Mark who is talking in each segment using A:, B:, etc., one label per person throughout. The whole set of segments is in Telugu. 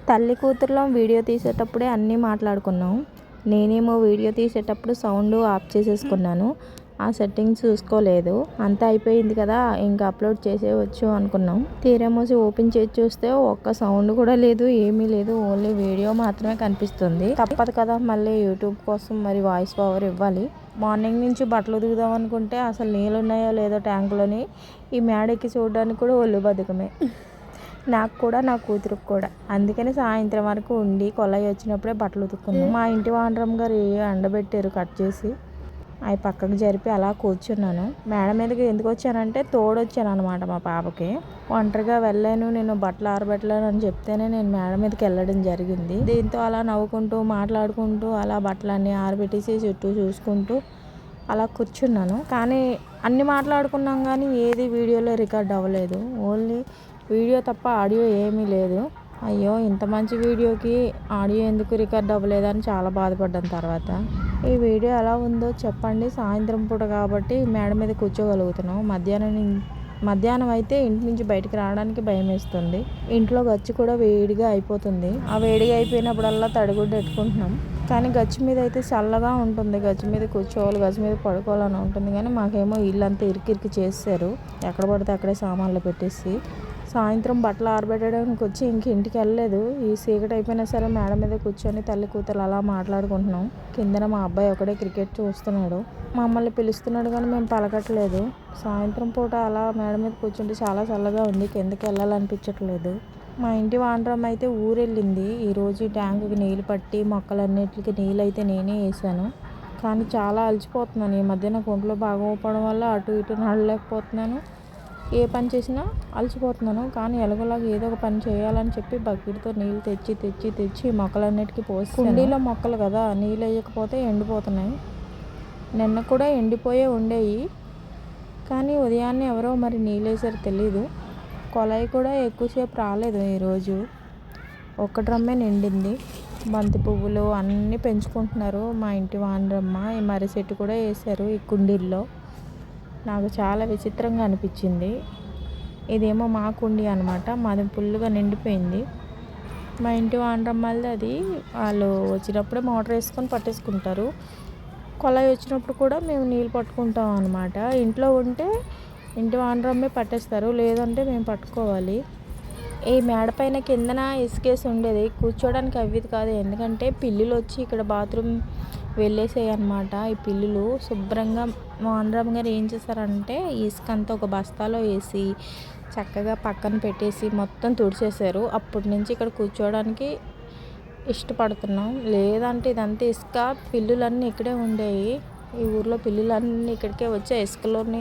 A: తల్లి కూతురులం వీడియో తీసేటప్పుడే అన్నీ మాట్లాడుకున్నాం. నేనేమో వీడియో తీసేటప్పుడు సౌండ్ ఆఫ్ చేసేసుకున్నాను. ఆ సెట్టింగ్స్ చూసుకోలేదు. అంతా అయిపోయింది కదా, ఇంకా అప్లోడ్ చేసేయవచ్చు అనుకున్నాం. తీరమోసి ఓపెన్ చేసి చూస్తే ఒక్క సౌండ్ కూడా లేదు, ఏమీ లేదు. ఓన్లీ వీడియో మాత్రమే కనిపిస్తుంది. తప్పదు కదా, మళ్ళీ యూట్యూబ్ కోసం మరి వాయిస్ ఓవర్ ఇవ్వాలి. మార్నింగ్ నుంచి బట్టలు ఉతుకుదాం అనుకుంటే అసలు నీళ్ళు ఉన్నాయో లేదో ట్యాంకులోని. ఈ మేడకి చూడడానికి కూడా ఒళ్ళు బద్ధకమే నాకు కూడా, నా కూతురికి కూడా. అందుకని సాయంత్రం వరకు ఉండి కొలాయి వచ్చినప్పుడే బట్టలు ఉతుక్కున్నాం. మా ఇంటి వాండ్రమ్ గారు ఎండబెట్టారు కట్ చేసి, అవి పక్కకు జరిపి అలా కూర్చున్నాను. మేడ మీదకి ఎందుకు వచ్చానంటే తోడొచ్చాను అనమాట మా పాపకి. ఒంటరిగా వెళ్ళాను, నేను బట్టలు ఆరబెట్టలేను అని చెప్తేనే నేను మేడ మీదకి వెళ్ళడం జరిగింది. దీంతో అలా నవ్వుకుంటూ మాట్లాడుకుంటూ అలా బట్టలన్నీ ఆరబెట్టేసి చుట్టూ చూసుకుంటూ అలా కూర్చున్నాను. కానీ అన్నీ మాట్లాడుకున్నాం కానీ ఏది వీడియోలో రికార్డ్ అవ్వలేదు. ఓన్లీ వీడియో తప్ప ఆడియో ఏమీ లేదు. అయ్యో, ఇంత మంచి వీడియోకి ఆడియో ఎందుకు రికార్డ్ అవ్వలేదని చాలా బాధపడ్డాను. తర్వాత ఈ వీడియో ఎలా ఉందో చెప్పండి. సాయంత్రం పూట కాబట్టి మేడ మీద కూర్చోగలుగుతున్నాం. మధ్యాహ్నం అయితే ఇంటి నుంచి బయటకు రావడానికి భయం వేస్తుంది. ఇంట్లో గచ్చి కూడా వేడిగా అయిపోతుంది. ఆ వేడిగా అయిపోయినప్పుడల్లా తడిగుడ్డ పెట్టుకుంటున్నాం. కానీ గచ్చి మీద అయితే చల్లగా ఉంటుంది. గచ్చి మీద కూర్చోవాలి, గచ్చి మీద పడుకోవాలని ఉంటుంది. కానీ మాకేమో ఇల్లంతా ఇరికి చేస్తారు. ఎక్కడ పడితే అక్కడే సామాన్లు పెట్టేసి. సాయంత్రం బట్టలు ఆరబెట్టడానికి వచ్చి ఇంటికి వెళ్ళలేదు. ఈ చీకటి అయిపోయినా సరే మేడ మీద కూర్చొని తల్లి కూతురు అలా మాట్లాడుకుంటున్నాం. కిందన మా అబ్బాయి ఒకడే క్రికెట్ చూస్తున్నాడు. మమ్మల్ని పిలుస్తున్నాడు కానీ మేము పలకట్లేదు. సాయంత్రం పూట అలా మేడ మీద కూర్చుంటే చాలా చల్లగా ఉంది. కిందకి వెళ్ళాలనిపించట్లేదు. మా ఇంటి వాండ్రమ్ అయితే ఊరెళ్ళింది. ఈరోజు ట్యాంకుకి నీళ్ళు పట్టి మొక్కలన్నిటికి నీళ్ళు అయితే నేనే వేసాను. కానీ చాలా అలసిపోతున్నాను. ఈ మధ్య నాకు ఒంట్లో బాగోకపోవడం వల్ల అటు ఇటు నడలేకపోతున్నాను. ఏ పని చేసినా అలసిపోతున్నాను. కానీ ఎలాగోలాగా ఏదో ఒక పని చేయాలని చెప్పి బకెట్తో నీళ్ళు తెచ్చి మొక్కలన్నిటికీ పోసి, కుండీలో మొక్కలు కదా, నీళ్ళు వేయకపోతే ఎండిపోతున్నాయి. నిన్న కూడా ఎండిపోయే ఉండేవి. కానీ ఉదయాన్నే ఎవరో మరి నీళ్ళు వేసారో తెలీదు. కొలాయి కూడా ఎక్కువసేపు రాలేదు ఈరోజు. ఒక్క డ్రమ్మే నిండింది. బంతి పువ్వులు అన్నీ పెంచుకుంటున్నారు మా ఇంటి వాండ్రమ్మ. ఈ మర్రి చెట్టు కూడా వేసారు ఈ కుండీల్లో. నాకు చాలా విచిత్రంగా అనిపించింది. ఇదేమో మా కుండీ అనమాట. మాది ఫుల్గా నిండిపోయింది. మా ఇంటి వాండ్రమ్మది అది వాళ్ళు వచ్చినప్పుడే మోటార్ వేసుకొని పట్టేసుకుంటారు. కొలాయి వచ్చినప్పుడు కూడా మేము నీళ్ళు పట్టుకుంటాం అనమాట. ఇంట్లో ఉంటే ఇంటి వాండ్రమ్మే పట్టేస్తారు, లేదంటే మేము పట్టుకోవాలి. ఈ మేడపైన కిందన ఇసుకేసి ఉండేది, కూర్చోడానికి అవ్వదు కాదు. ఎందుకంటే పిల్లులు వచ్చి ఇక్కడ బాత్రూమ్ వెళ్ళేసాయి అనమాట. ఈ పిల్లులు శుభ్రంగా వాండ్రమ్ గారు ఏం చేశారంటే ఇసుక అంతా ఒక బస్తాలో వేసి చక్కగా పక్కన పెట్టేసి మొత్తం తుడిచేశారు. అప్పటి నుంచి ఇక్కడ కూర్చోవడానికి ఇష్టపడుతున్నాం. లేదంటే ఇదంతా ఇసుక, పిల్లులన్నీ ఇక్కడే ఉండేవి. ఈ ఊర్లో పిల్లులన్నీ ఇక్కడికే వచ్చి ఇసుకలోని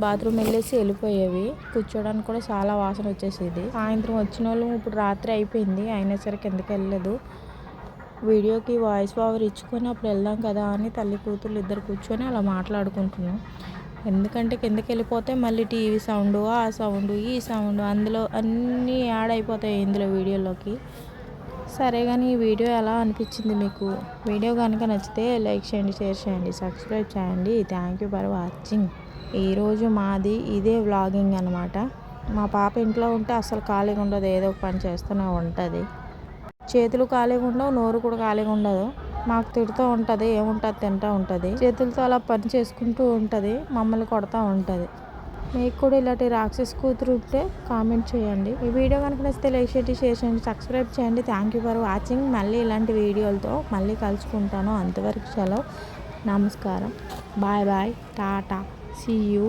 A: బాత్రూమ్ వెళ్ళిపోయేవి. కూర్చోడానికి కూడా చాలా వాసన వచ్చేసేది. సాయంత్రం వచ్చిన వాళ్ళు ఇప్పుడు రాత్రి అయిపోయింది, అయినా సరే కిందకి వెళ్ళలేదు. వీడియోకి వాయిస్ ఓవర్ ఇచ్చుకొని అప్పుడు వెళ్దాం కదా అని తల్లి కూతురు ఇద్దరు కూర్చొని అలా మాట్లాడుకుంటున్నాం. ఎందుకంటే కిందకి వెళ్ళిపోతే మళ్ళీ టీవీ సౌండ్, ఆ సౌండ్, ఈ సౌండ్, అందులో అన్నీ యాడ్ అయిపోతాయి ఇందులో వీడియోలోకి. సరే, కానీ ఈ వీడియో ఎలా అనిపించింది మీకు? వీడియో కనుక నచ్చితే లైక్ చేయండి, షేర్ చేయండి, సబ్స్క్రైబ్ చేయండి. Thank you for watching. ఈరోజు మాది ఇదే వ్లాగింగ్ అనమాట. మా పాప ఇంట్లో ఉంటే అసలు ఖాళీగా ఉండదు, ఏదో ఒక పని చేస్తూనే ఉంటుంది. చేతులు ఖాళీగా ఉండవు, నోరు కూడా ఖాళీగా ఉండదు. మాకు తిడుతూ ఉంటుంది, ఏముంటుంది తింటూ ఉంటుంది. చేతులతో అలా పని చేసుకుంటూ ఉంటుంది, మమ్మల్ని కొడుతూ ఉంటుంది. మీకు కూడా ఇలాంటి రాక్షస్ కూతురు ఉంటే కామెంట్ చేయండి. ఈ వీడియో కనుక నచ్చితే లైక్ చేయండి, షేర్ చేయండి, సబ్స్క్రైబ్ చేయండి. Thank you for watching. మళ్ళీ ఇలాంటి వీడియోలతో మళ్ళీ కలుసుకుంటాను. అంతవరకు సెలవు, నమస్కారం, bye bye, tata, see you.